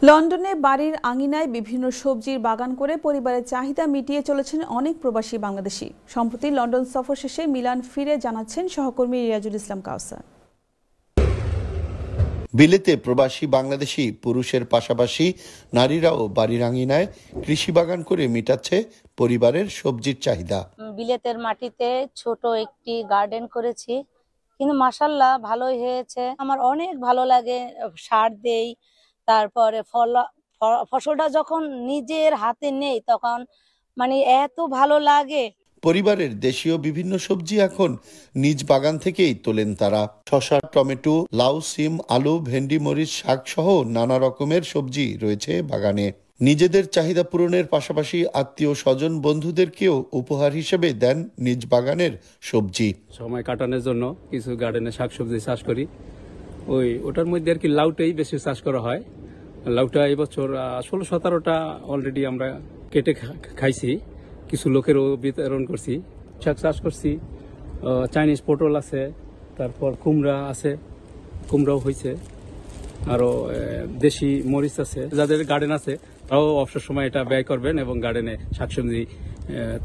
লন্ডনে বাড়ির আঙিনায় বিভিন্ন সবজির বাগান করে পরিবারের চাহিদা মিটিয়ে চলেছেন অনেক প্রবাসী বাংলাদেশি। সম্প্রতি লন্ডন সফর শেষে মিলান ফিরে জানাচ্ছেন সহকর্মী রিয়াজুল ইসলাম কাউসার। বিলেতে প্রবাসী বাংলাদেশি পুরুষের পাশাপাশি নারীরাও বাড়ির আঙিনায় কৃষি বাগান করে মিটাচ্ছে পরিবারের সবজির চাহিদা। বিলেতের মাটিতে ছোট একটি গার্ডেন করেছি, কিন্তু মাশাআল্লাহ ভালোই হয়েছে। আমার অনেক ভালো লাগে, সার দেই, তারপরে ফসলটা যখন নিজের হাতে নেই তখন মানে এত ভালো লাগে। পরিবারের দেশীয় বিভিন্ন সবজি এখন নিজ বাগান থেকেই তোলেন তারা। শসা, টমেটো, লাউ, সিম, আলু, ভেন্ডি, মরিচ, শাক সহ নানা রকমের সবজি রয়েছে বাগানে। নিজেদের চাহিদা পূরণের পাশাপাশি আত্মীয় স্বজন বন্ধুদেরকেও উপহার হিসেবে দেন নিজ বাগানের সবজি। সময় কাটানোর জন্য কিছু গার্ডেনে শাকসবজি চাষ করি, ওটার মধ্যে আর কি লাউটাই বেশি চাষ করা হয়। লাউটা এবছর 16-17টা অলরেডি আমরা কেটে খাইছি, কিছু লোকেরও বিতরণ করছি। শাক চাষ করছি, চাইনিজ পটল আছে, তারপর কুমড়া আছে, কুমড়াও হয়েছে, আরো দেশি মরিচ আছে। যাদের গার্ডেন আছে তাও অবসর সময় এটা ব্যয় করবেন এবং গার্ডেনে শাকসবজি,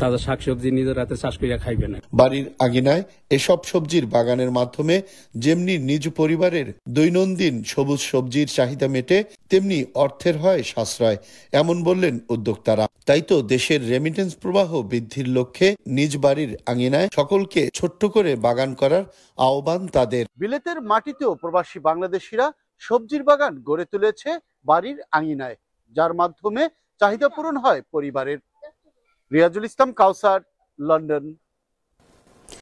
তাজা শাকসবজি নিজের হাতে চাষ করিয়া খাইবেন। বাড়ির আঙিনায় এসব সবজির বাগানের মাধ্যমে যেমনি নিজ পরিবারের দৈনন্দিন সবুজ সবজির চাহিদা মেটে, তেমনি অর্থের হয় সাশ্রয়, এমন বললেন উদ্যোক্তারা। তাই তো দেশের রেমিটেন্স প্রবাহ বৃদ্ধির লক্ষ্যে নিজ বাড়ির আঙিনায় সকলকে ছোট্ট করে বাগান করার আহ্বান তাদের। বিলেতের মাটিতেও প্রবাসী বাংলাদেশিরা সবজির বাগান গড়ে তুলেছে বাড়ির আঙিনায়, যার মাধ্যমে চাহিদা পূরণ হয় পরিবারের। রিয়াজুল ইসলাম কাউসার, লন্ডন।